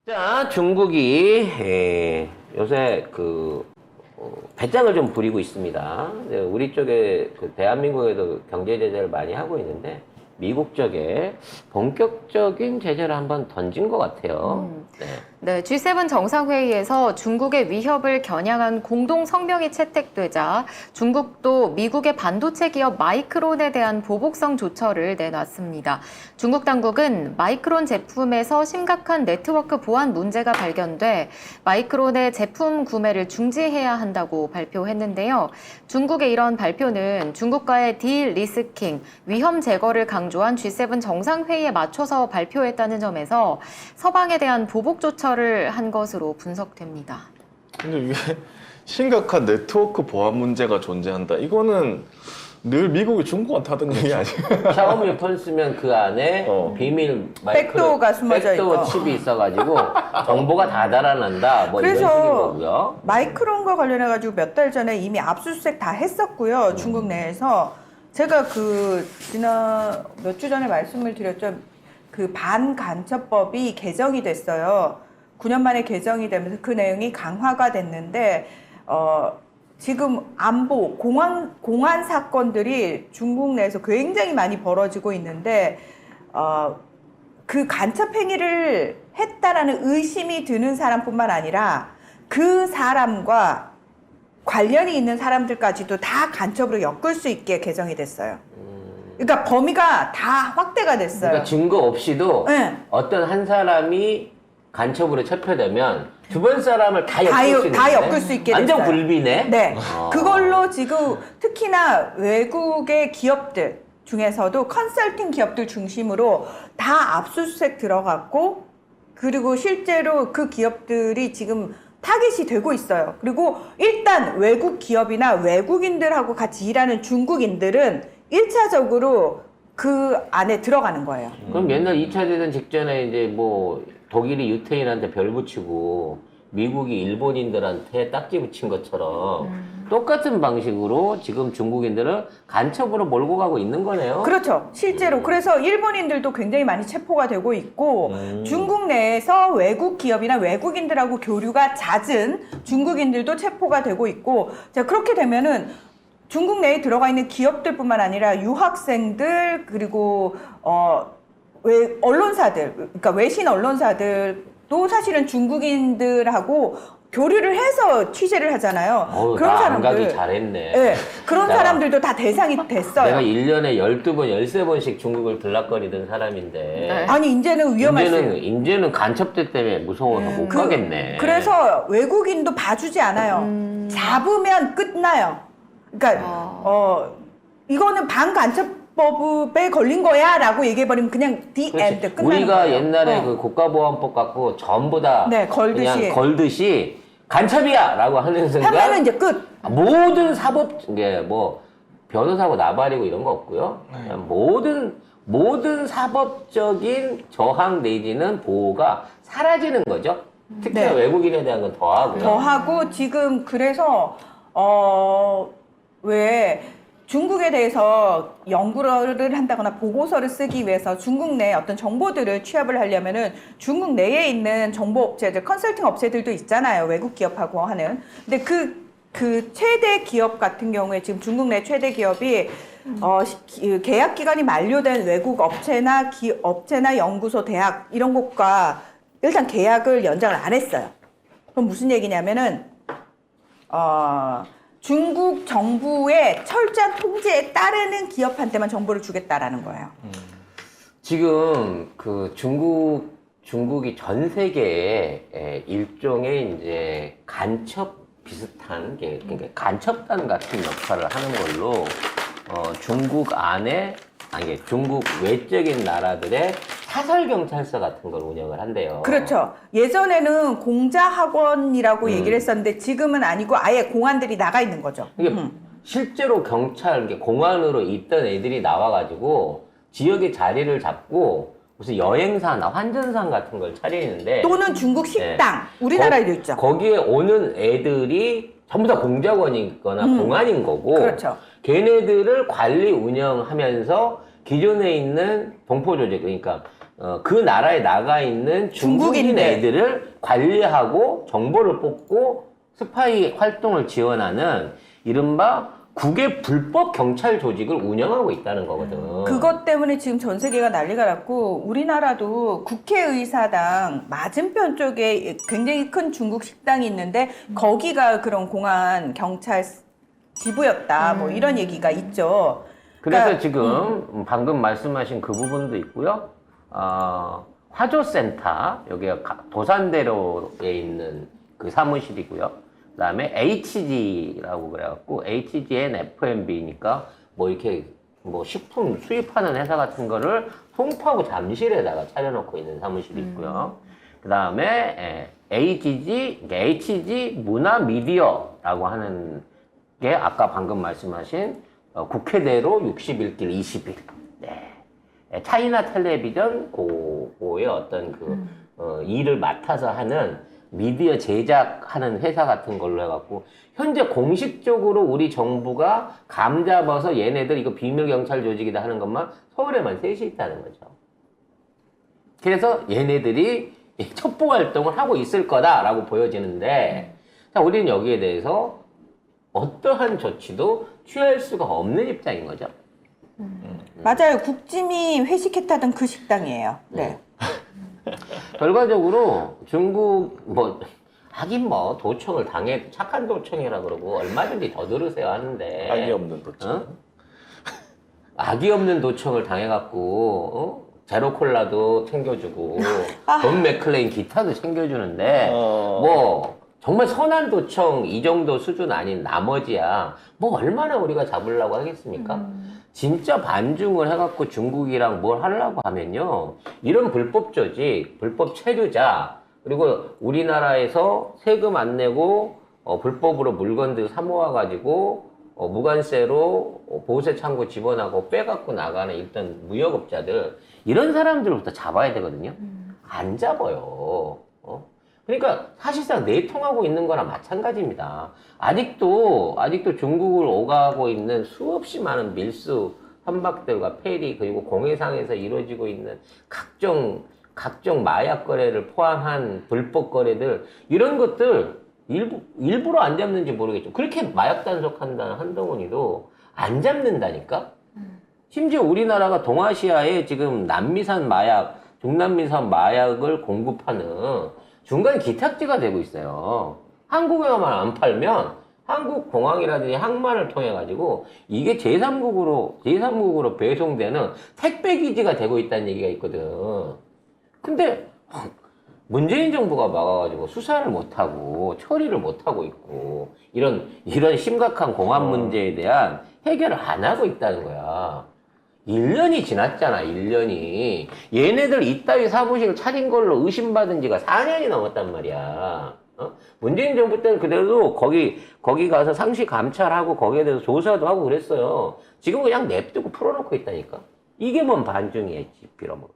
자, 중국이 요새 배짱을 좀 부리고 있습니다. 우리 쪽에 대한민국에도 경제 제재를 많이 하고 있는데 미국 쪽에 본격적인 제재를 한번 던진 것 같아요. 네, G7 정상회의에서 중국의 위협을 겨냥한 공동 성명이 채택되자 중국도 미국의 반도체 기업 마이크론에 대한 보복성 조처를 내놨습니다. 중국 당국은 마이크론 제품에서 심각한 네트워크 보안 문제가 발견돼 마이크론의 제품 구매를 중지해야 한다고 발표했는데요. 중국의 이런 발표는 중국과의 딜리스킹, 위험 제거를 강조한 G7 정상회의에 맞춰서 발표했다는 점에서 서방에 대한 보복 조처를 한 것으로 분석됩니다. 근데 이게 심각한 네트워크 보안 문제가 존재한다. 이거는 늘 미국이 중국한테 하던 얘기 아니에요? 샤오미 폰 쓰면 그 안에 비밀 백도어가 숨어져 백도어 있고. 칩이 있어가지고 정보가 다 달아난다. 뭐 이런 그래서 식인 거고요. 마이크론과 관련해가지고 몇 달 전에 이미 압수수색 다 했었고요. 중국 내에서. 제가 지난 몇 주 전에 말씀을 드렸죠. 그 반간첩법이 개정이 됐어요. 9년 만에 개정이 되면서 그 내용이 강화가 됐는데, 지금 안보, 공안 사건들이 중국 내에서 굉장히 많이 벌어지고 있는데, 그 간첩 행위를 했다라는 의심이 드는 사람뿐만 아니라 그 사람과 관련이 있는 사람들까지도 다 간첩으로 엮을 수 있게 개정이 됐어요. 그러니까 범위가 다 확대가 됐어요. 그러니까 증거 없이도 네. 어떤 한 사람이 간첩으로 체포되면 주변 사람을 다 엮을 수 있는 다 엮을 수 있게 완전 됐어요. 불비네. 네. 그걸로 지금 특히나 외국의 기업들 중에서도 컨설팅 기업들 중심으로 다 압수수색 들어갔고, 그리고 실제로 그 기업들이 지금 타깃이 되고 있어요. 그리고 일단 외국 기업이나 외국인들하고 같이 일하는 중국인들은 1차적으로 그 안에 들어가는 거예요. 그럼 옛날 2차 대전 직전에 이제 뭐 독일이 유태인한테 별 붙이고 미국이 일본인들한테 딱지 붙인 것처럼 똑같은 방식으로 지금 중국인들을 간첩으로 몰고 가고 있는 거네요. 그렇죠. 실제로. 그래서 일본인들도 굉장히 많이 체포가 되고 있고, 중국 내에서 외국 기업이나 외국인들하고 교류가 잦은 중국인들도 체포가 되고 있고, 자, 그렇게 되면은 중국 내에 들어가 있는 기업들뿐만 아니라 유학생들, 그리고 언론사들, 그러니까 외신 언론사들도 사실은 중국인들하고 교류를 해서 취재를 하잖아요. 그런 사람들. 안가기 잘했네. 네, 그런 사람들도 다 대상이 됐어요. 내가 1년에 12번, 13번씩 중국을 들락거리던 사람인데. 네. 아니, 이제는 위험했어요. 이제는 간첩대 때문에 무서워서 못 가겠네. 그래서 외국인도 봐주지 않아요. 잡으면 끝나요. 그러니까 이거는 반간첩법에 걸린 거야 라고 얘기해버리면 그냥 the end 끝나는 우리가 거예요. 옛날에 그 국가보안법 갖고 전부 다 네, 그냥 걸듯이 간첩이야 라고 하는 순간 하면은 이제 끝. 모든 사법, 이게 뭐 변호사고 나발이고 이런 거 없고요. 그냥 모든 사법적인 저항 내지는 보호가 사라지는 거죠. 특히나 네. 외국인에 대한 건 더하고요. 더하고 지금 그래서 왜 중국에 대해서 연구를 한다거나 보고서를 쓰기 위해서 중국 내 어떤 정보들을 취합을 하려면은 중국 내에 있는 정보 업체들, 컨설팅 업체들도 있잖아요. 외국 기업하고 하는. 근데 그 최대 기업 같은 경우에 지금 중국 내 최대 기업이 계약 기간이 만료된 외국 업체나 업체나 연구소, 대학 이런 곳과 일단 계약을 연장을 안 했어요. 그럼 무슨 얘기냐면은 중국 정부의 철저한 통제에 따르는 기업한테만 정보를 주겠다라는 거예요. 지금 그 중국이 전 세계에 일종의 이제 간첩 비슷한 게, 그러니까 간첩단 같은 역할을 하는 걸로 중국 안에 중국 외적인 나라들의 사설 경찰서 같은 걸 운영을 한대요. 그렇죠. 예전에는 공자학원이라고 얘기를 했었는데 지금은 아니고 아예 공안들이 나가 있는 거죠. 이게 실제로 공안으로 있던 애들이 나와가지고 지역의 자리를 잡고 무슨 여행사나 환전상 같은 걸 차리는데 또는 중국 식당, 우리나라에도 있죠. 거기에 오는 애들이 전부 다 공작원이거나 공안인 거고, 그렇죠. 걔네들을 관리 운영하면서 기존에 있는 동포 조직, 그러니까 그 나라에 나가 있는 중국인 중국인들. 애들을 관리하고 정보를 뽑고 스파이 활동을 지원하는 이른바 국외 불법 경찰 조직을 운영하고 있다는 거거든. 그것 때문에 지금 전 세계가 난리가 났고 우리나라도 국회의사당 맞은편 쪽에 굉장히 큰 중국 식당이 있는데 거기가 그런 공안 경찰 지부였다 뭐 이런 얘기가 있죠. 그래서 그러니까, 지금 방금 말씀하신 그 부분도 있고요. 화조센터, 여기가 도산대로에 있는 그 사무실이고요. 그 다음에 HG라고 그래갖고 HGN F&B니까 뭐 이렇게 뭐 식품 수입하는 회사 같은 거를 송파구 잠실에다가 차려놓고 있는 사무실이 있고요. 그 다음에 HG 문화미디어라고 하는 게 아까 방금 말씀하신 국회대로 61길 20일. 네. 차이나 텔레비전 고의 어떤 일을 맡아서 하는 미디어 제작하는 회사 같은 걸로 해갖고 현재 공식적으로 우리 정부가 감 잡아서 얘네들 이거 비밀 경찰 조직이다 하는 것만 서울에만 셋이 있다는 거죠. 그래서 얘네들이 첩보 활동을 하고 있을 거다라고 보여지는데, 자, 우리는 여기에 대해서 어떠한 조치도 취할 수가 없는 입장인 거죠. 맞아요. 국짐이 회식했다던 그 식당이에요. 네. 결과적으로 중국 하긴 도청을 착한 도청이라 그러고 얼마든지 더 들으세요 하는데 악이 없는 도청. 악이 없는 도청을 당해갖고 제로콜라도 챙겨주고 돈 맥클레인 기타도 챙겨주는데 정말 선한 도청 이 정도 수준 아닌 나머지야 얼마나 우리가 잡으려고 하겠습니까? 진짜 반중을 해갖고 중국이랑 뭘 하려고 하면요, 이런 불법 조직, 불법 체류자, 그리고 우리나라에서 세금 안 내고 불법으로 물건들 사모아가지고 무관세로 보세 창고 집어넣고 빼갖고 나가는 일단 무역업자들, 이런 사람들부터 잡아야 되거든요. 안 잡아요. 그러니까 사실상 내통하고 있는 거나 마찬가지입니다. 아직도 중국을 오가고 있는 수없이 많은 밀수 선박들과 페리, 그리고 공해상에서 이루어지고 있는 각종 마약 거래를 포함한 불법 거래들, 이런 것들 일부러 안 잡는지 모르겠죠. 그렇게 마약 단속한다는 한동훈이도 안 잡는다니까? 심지어 우리나라가 동아시아에 지금 남미산 마약, 중남미산 마약을 공급하는 중간 기탁지가 되고 있어요. 한국에만 안 팔면 한국 공항이라든지 항만을 통해 가지고 이게 제3국으로 배송되는 택배 기지가 되고 있다는 얘기가 있거든. 근데 문재인 정부가 막아가지고 수사를 못하고 처리를 못하고 있고 이런 심각한 공안 문제에 대한 해결을 안 하고 있다는 거야. 1년이 지났잖아, 1년이. 얘네들 이따위 사무실 차린 걸로 의심받은 지가 4년이 넘었단 말이야. 문재인 정부 때는 그래도 거기 가서 상시 감찰하고 거기에 대해서 조사도 하고 그랬어요. 지금 그냥 냅두고 풀어놓고 있다니까. 이게 뭔 반중이야, 빌어먹어.